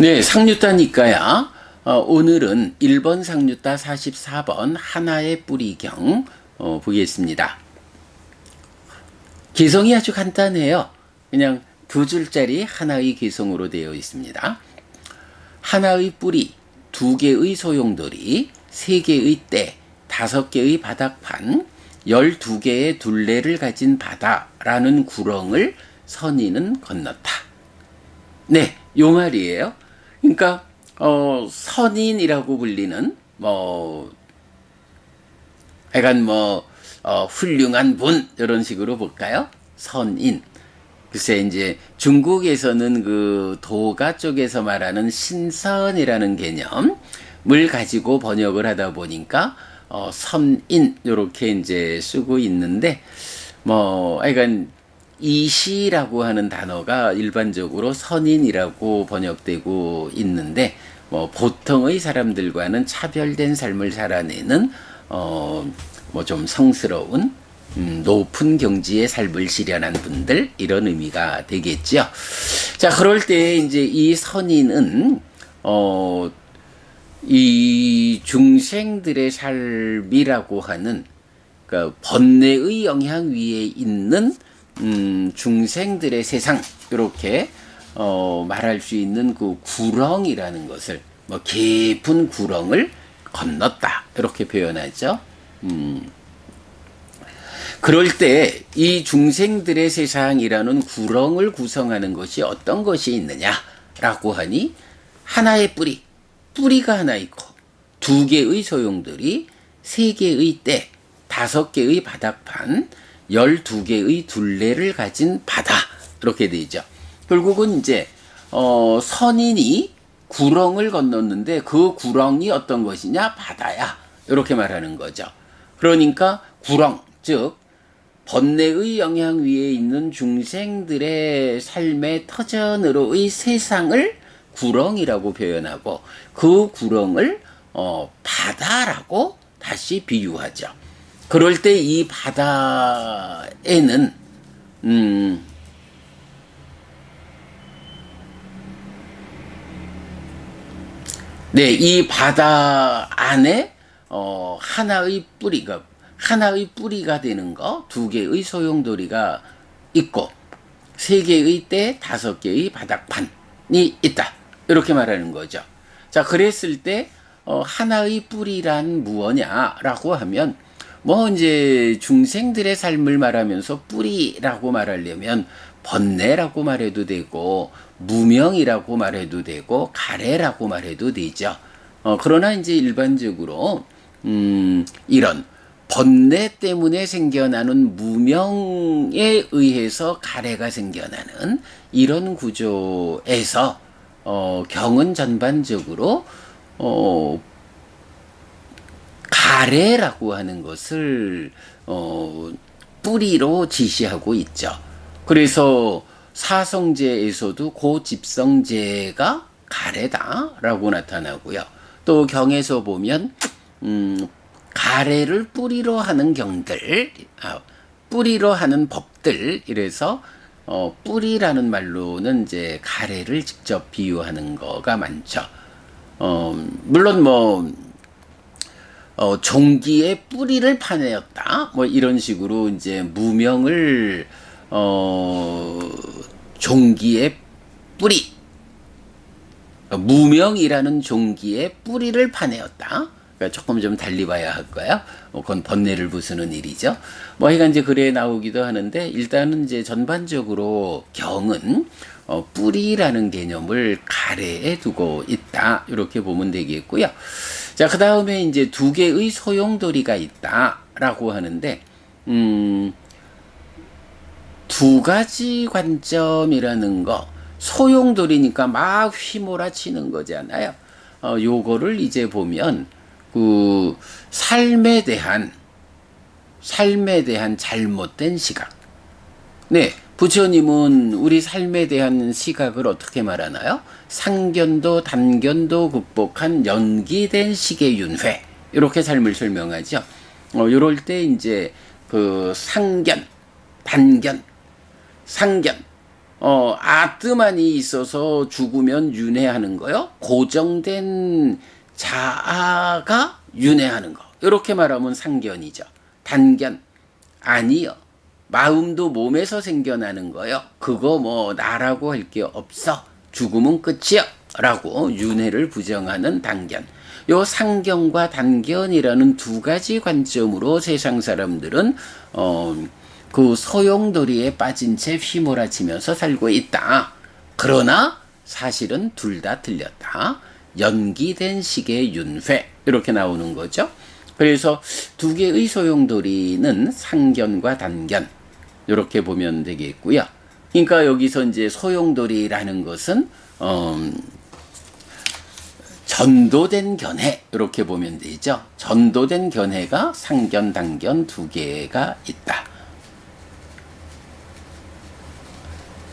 네, 상류따니까야. 오늘은 1번 상류따 44번 하나의 뿌리경 보겠습니다. 개성이 아주 간단해요. 그냥 두 줄짜리 하나의 개성으로 되어 있습니다. 하나의 뿌리, 두 개의 소용돌이, 세 개의 때, 다섯 개의 바닥판, 12개의 둘레를 가진 바다라는 구렁을 선인은 건넜다. 네, 요 말이에요. 그러니까 선인이라고 불리는 약간 훌륭한 분 이런 식으로 볼까요? 선인. 글쎄 이제 중국에서는 그 도가 쪽에서 말하는 신선이라는 개념을 가지고 번역을 하다 보니까 선인 요렇게 이제 쓰고 있는데 약간 이시라고 하는 단어가 일반적으로 선인이라고 번역되고 있는데 보통의 사람들과는 차별된 삶을 살아내는 좀 성스러운 높은 경지의 삶을 실현한 분들 이런 의미가 되겠죠. 자, 그럴 때 이제 이 선인은 이 중생들의 삶이라고 하는 그러니까 번뇌의 영향 위에 있는 중생들의 세상 이렇게 말할 수 있는 그 구렁이라는 것을 깊은 구렁을 건넜다 이렇게 표현하죠. 그럴 때 이 중생들의 세상이라는 구렁을 구성하는 것이 어떤 것이 있느냐라고 하니 하나의 뿌리가 하나 있고 두 개의 소용돌이, 세 개의 때, 다섯 개의 바닥판, 12개의 둘레를 가진 바다 이렇게 되죠. 결국은 이제 선인이 구렁을 건넜는데 그 구렁이 어떤 것이냐? 바다야. 이렇게 말하는 거죠. 그러니까 구렁, 즉 번뇌의 영향 위에 있는 중생들의 삶의 터전으로의 세상을 구렁이라고 표현하고 그 구렁을 바다라고 다시 비유하죠. 그럴 때 이 바다에는 이 바다 안에 하나의 뿌리가 되는 거, 두 개의 소용돌이가 있고 세 개의 때, 다섯 개의 바닥판이 있다. 이렇게 말하는 거죠. 자, 그랬을 때 하나의 뿌리란 무엇냐라고 하면 이제 중생들의 삶을 말하면서 뿌리라고 말하려면 번뇌라고 말해도 되고 무명이라고 말해도 되고 가래라고 말해도 되죠. 그러나 이제 일반적으로 이런 번뇌 때문에 생겨나는 무명에 의해서 가래가 생겨나는 이런 구조에서 경은 전반적으로 가래라고 하는 것을 뿌리로 지시하고 있죠. 그래서 사성제에서도 고집성제가 가래다라고 나타나고요. 또 경에서 보면 가래를 뿌리로 하는 경들, 뿌리로 하는 법들 이래서 뿌리라는 말로는 이제 가래를 직접 비유하는 거가 많죠. 물론 종기의 뿌리를 파내었다. 이런 식으로 이제 무명을 종기의 뿌리, 무명이라는 종기의 뿌리를 파내었다. 그러니까 조금 좀 달리 봐야 할 거예요. 그건 번뇌를 부수는 일이죠. 하여간 이제 글에 나오기도 하는데 일단은 이제 전반적으로 경은 뿌리라는 개념을 가래에 두고 있다. 이렇게 보면 되겠고요. 자, 그 다음에 이제 두 개의 소용돌이가 있다라고 하는데, 두 가지 관점이라는 거, 소용돌이니까 막 휘몰아치는 거잖아요. 요거를 이제 보면, 그, 삶에 대한 잘못된 시각. 네. 부처님은 우리 삶에 대한 시각을 어떻게 말하나요? 상견도 단견도 극복한 연기된 시계 윤회 이렇게 삶을 설명하죠. 이럴 때 이제 그 상견, 단견, 상견 아뜨만이 있어서 죽으면 윤회하는 거요. 고정된 자아가 윤회하는 거. 이렇게 말하면 상견이죠. 단견. 아니요. 마음도 몸에서 생겨나는 거요. 그거 뭐 나라고 할 게 없어. 죽음은 끝이요. 라고 윤회를 부정하는 단견. 요 상견과 단견이라는 두 가지 관점으로 세상 사람들은 그 소용돌이에 빠진 채 휘몰아치면서 살고 있다. 그러나 사실은 둘 다 틀렸다. 연기된 식의 윤회 이렇게 나오는 거죠. 그래서 두 개의 소용돌이는 상견과 단견 이렇게 보면 되겠고요. 그러니까 여기서 이제 소용돌이라는 것은 전도된 견해 이렇게 보면 되죠. 전도된 견해가 상견, 단견 두 개가 있다.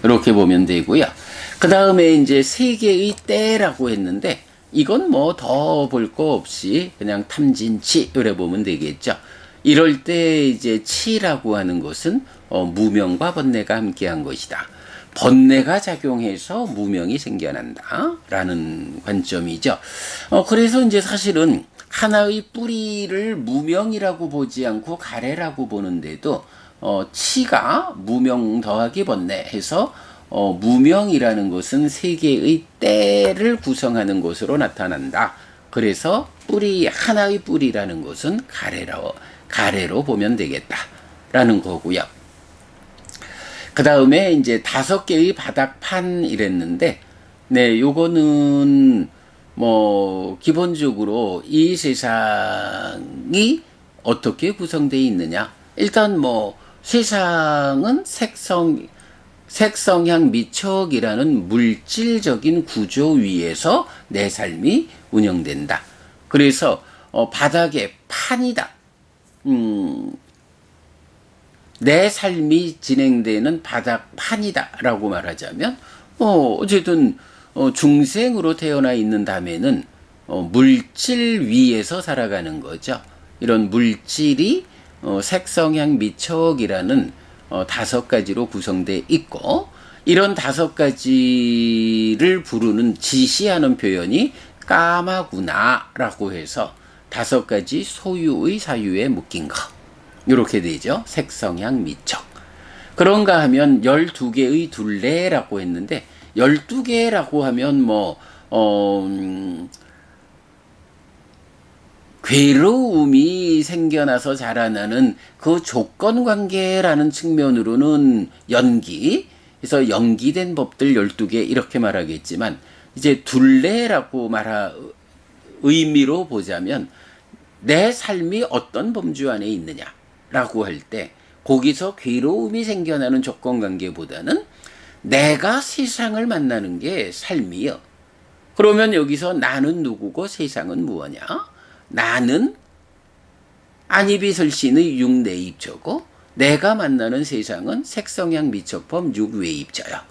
이렇게 보면 되고요. 그 다음에 이제 세 개의 때라고 했는데 이건 뭐 더 볼 거 없이 그냥 탐진치 이래 보면 되겠죠. 이럴 때 이제 치라고 하는 것은 무명과 번뇌가 함께한 것이다. 번뇌가 작용해서 무명이 생겨난다 라는 관점이죠. 그래서 이제 사실은 하나의 뿌리를 무명이라고 보지 않고 가래라고 보는데도 치가 무명 더하기 번뇌 해서 무명이라는 것은 세 개의 때를 구성하는 것으로 나타난다. 그래서 뿌리 하나의 뿌리라는 것은 가래로 보면 되겠다라는 거고요. 그 다음에 이제 5개의 바닥판 이랬는데, 네, 요거는 뭐 기본적으로 이 세상이 어떻게 구성되어 있느냐. 일단 뭐 세상은 색성향 미척이라는 물질적인 구조 위에서 내 삶이 운영된다. 그래서 바닥에 판이다. 내 삶이 진행되는 바닥판이다라고 말하자면 어쨌든 중생으로 태어나 있는 다음에는 물질 위에서 살아가는 거죠. 이런 물질이 색성향 미척이라는 5가지로 구성되어 있고 이런 5가지를 부르는 지시하는 표현이 까마구나라고 해서 5가지 소유의 사유에 묶인 거 이렇게 되죠. 색성향 미척. 그런가 하면 12개의 둘레라고 했는데 12개라고 하면 괴로움이 생겨나서 자라나는 그 조건관계라는 측면으로는 연기, 그래서 연기된 법들 12개 이렇게 말하겠지만 이제 둘레라고 의미로 보자면 내 삶이 어떤 범주 안에 있느냐라고 할 때 거기서 괴로움이 생겨나는 조건관계보다는 내가 세상을 만나는 게 삶이요. 그러면 여기서 나는 누구고 세상은 무엇이냐? 나는 안이비설신의 육내입처고 내가 만나는 세상은 색성향 미척법 육외입처야.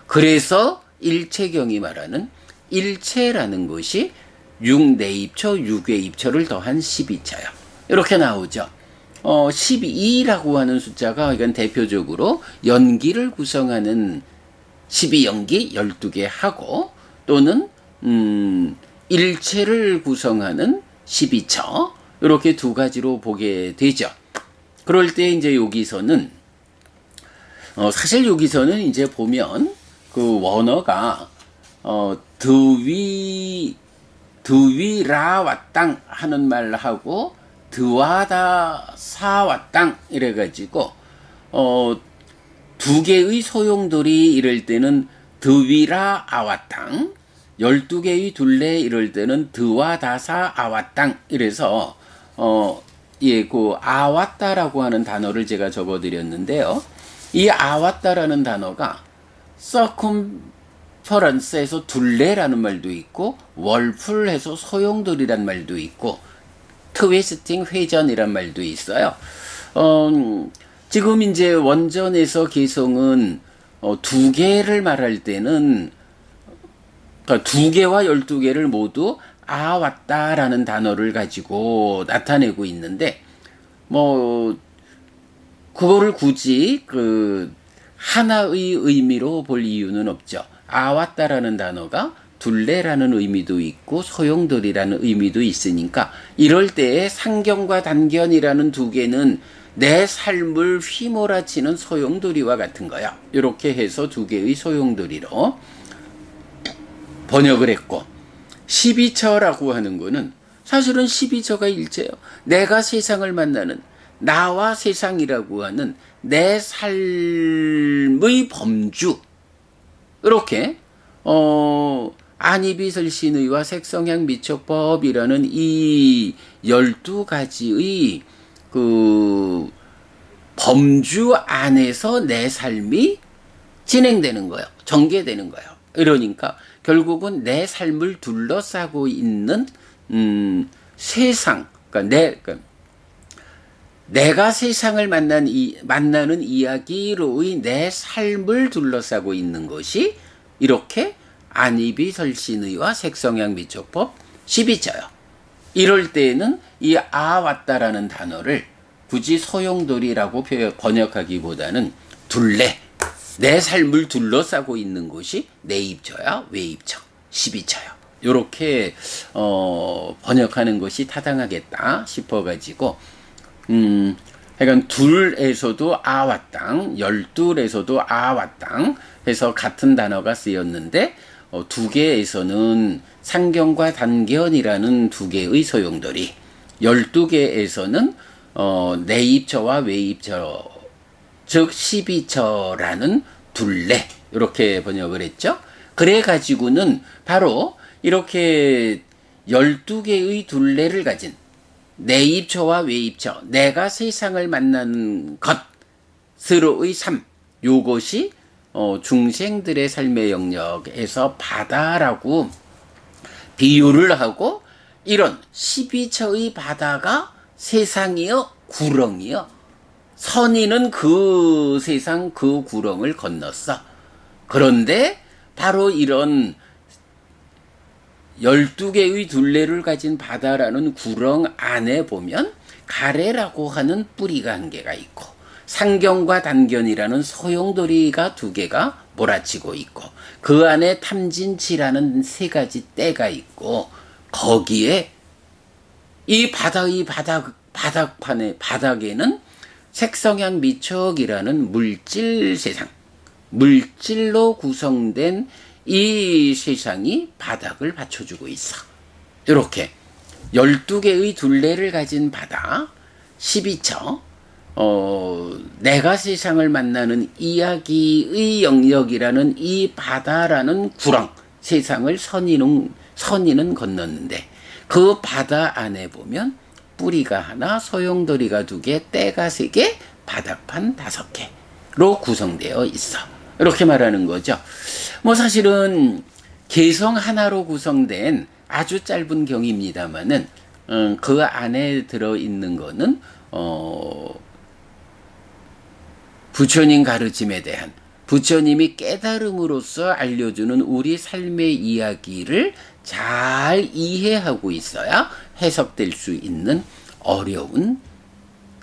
그래서 일체경이 말하는 일체라는 것이 육내입처, 육외입처를 더한 12처야. 이렇게 나오죠. 12라고 하는 숫자가 이건 대표적으로 연기를 구성하는 12연기 12개 하고 또는 일체를 구성하는 12처 이렇게 두 가지로 보게 되죠. 그럴 때 이제 여기서는 사실 여기서는 이제 보면 그 원어가 드위라 왔당 하는 말하고 드와다 사 왔당 이래가지고 두 개의 소용돌이 이럴 때는 드위라 아와땅 12개의 둘레 이럴 때는 드와다사 아와땅 이래서 그 아왔다라고 하는 단어를 제가 적어드렸는데요. 이 아왔다라는 단어가 서컴퍼런스에서 둘레라는 말도 있고 월풀해서 소용돌이란 말도 있고 트위스팅 회전이란 말도 있어요. 지금 이제 원전에서 개성은 두 개를 말할 때는 그러니까 2개와 12개를 모두 왔다라는 단어를 가지고 나타내고 있는데 그거를 굳이 하나의 의미로 볼 이유는 없죠. 아왔다라는 단어가 둘레라는 의미도 있고 소용돌이라는 의미도 있으니까 이럴 때에 상견과 단견이라는 두 개는 내 삶을 휘몰아치는 소용돌이와 같은 거야. 이렇게 해서 두 개의 소용돌이로 번역을 했고, 12처라고 하는 거는 사실은 12처가 일제예요. 내가 세상을 만나는, 나와 세상이라고 하는 내 삶의 범주, 이렇게 안이비설신의와 색성향 미촉법이라는 이 12가지의 그 범주 안에서 내 삶이 진행되는 거예요. 전개되는 거예요. 이러니까 결국은 내 삶을 둘러싸고 있는 세상, 그러니까 내가 세상을 만나는 이야기로의 내 삶을 둘러싸고 있는 것이 이렇게 안이비설신의와 색성향 미촉법 12처요. 이럴 때에는 이 왔다라는 단어를 굳이 소용돌이라고 번역하기보다는 둘레, 내 삶을 둘러싸고 있는 것이 내입처야 외입처, 12처요. 이렇게 번역하는 것이 타당하겠다 싶어가지고 그러니까 둘에서도 아와땅, 열둘에서도 아와땅 해서 같은 단어가 쓰였는데 두 개에서는 상견과 단견이라는 두 개의 소용돌이, 12개에서는 내입처와 외입처, 즉 12처라는 둘레, 이렇게 번역을 했죠. 그래가지고는 바로 이렇게 12개의 둘레를 가진 내입처와 외입처, 내가 세상을 만나는 것으로의 삶, 요것이 중생들의 삶의 영역에서 바다라고 비유를 하고, 이런 12처의 바다가 세상이여 구렁이여, 선인은 그 세상 그 구렁을 건넜어. 그런데 바로 이런 12개의 둘레를 가진 바다라는 구렁 안에 보면 가래라고 하는 뿌리가 한 개가 있고, 상견과 단견이라는 소용돌이가 두 개가 몰아치고 있고, 그 안에 탐진치라는 세 가지 떼가 있고, 거기에 이 바다의 바닥에는 색성향 미촉이라는 물질 세상, 물질로 구성된 이 세상이 바닥을 받쳐주고 있어. 이렇게 12개의 둘레를 가진 바다, 12처, 내가 세상을 만나는 이야기의 영역이라는 이 바다라는 구렁, 세상을 선인은 건넜는데, 그 바다 안에 보면 뿌리가 하나, 소용돌이가 2개, 떼가 3개, 바닥판 5개로 구성되어 있어. 이렇게 말하는 거죠. 뭐 사실은 개성 하나로 구성된 아주 짧은 경입니다만은 그 안에 들어있는 거는 부처님 가르침에 대한, 부처님이 깨달음으로써 알려주는 우리 삶의 이야기를 잘 이해하고 있어야 해석될 수 있는 어려운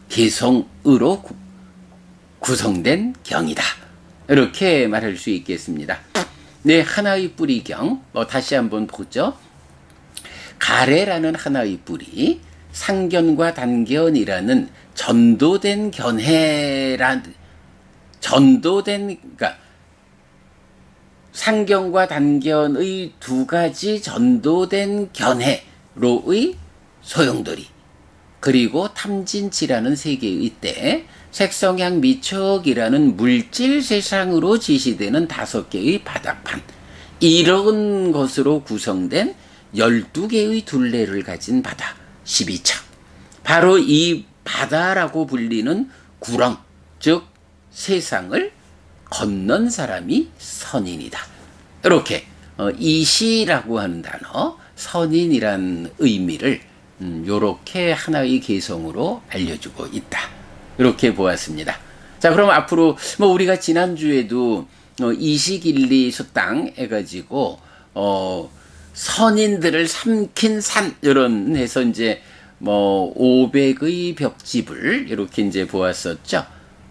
개성으로 구성된 경이다. 이렇게 말할 수 있겠습니다. 네, 하나의 뿌리경, 다시 한번 보죠. 가래라는 하나의 뿌리, 상견과 단견이라는 전도된 그러니까 상견과 단견의 2가지 전도된 견해로의 소용돌이, 그리고 탐진치라는 3개의 때, 색성향 미촉이라는 물질 세상으로 지시되는 5개의 바닥판, 이런 것으로 구성된 12개의 둘레를 가진 바다, 12처. 바로 이 바다라고 불리는 구렁, 즉 세상을 건넌 사람이 선인이다. 이렇게 이시라고 하는 단어, 선인이란 의미를 요렇게 하나의 개성으로 알려주고 있다. 이렇게 보았습니다. 자, 그럼 앞으로 우리가 지난주에도 이식일리 수땅 해가지고 선인들을 삼킨 산, 이런 해서 이제 500의 벽집을 이렇게 이제 보았었죠.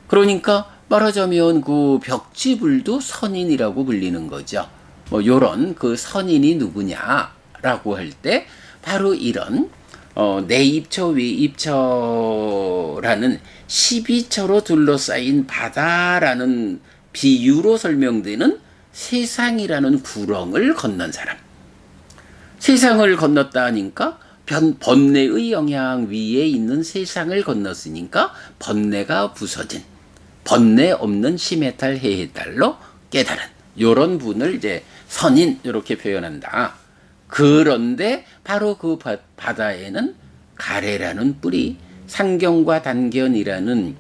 그러니까 말하자면 그 벽지불도 선인이라고 불리는 거죠. 뭐 요런 그 선인이 누구냐라고 할 때 바로 이런 내입처 외입처라는 12처로 둘러싸인 바다라는 비유로 설명되는 세상이라는 구렁을 건넌 사람. 세상을 건넜다 하니까 번뇌의 영향 위에 있는 세상을 건넜으니까 번뇌가 부서진 번뇌 없는 심해탈 해해탈로 깨달은 요런 분을 이제 선인 이렇게 표현한다. 그런데 바로 그 바다에는 가래라는 뿔이 상경과 단견이라는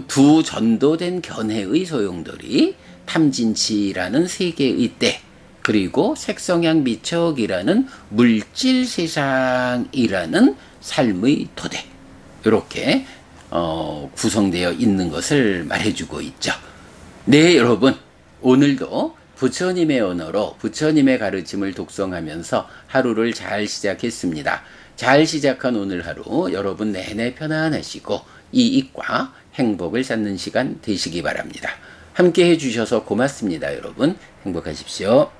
두 전도된 견해의 소용돌이 탐진치라는 세계의 때 그리고 색성향 미척이라는 물질 세상이라는 삶의 토대 이렇게 구성되어 있는 것을 말해주고 있죠. 네, 여러분 오늘도 부처님의 언어로 부처님의 가르침을 독송하면서 하루를 잘 시작했습니다. 잘 시작한 오늘 하루 여러분 내내 편안하시고 이익과 행복을 쌓는 시간 되시기 바랍니다. 함께 해주셔서 고맙습니다. 여러분 행복하십시오.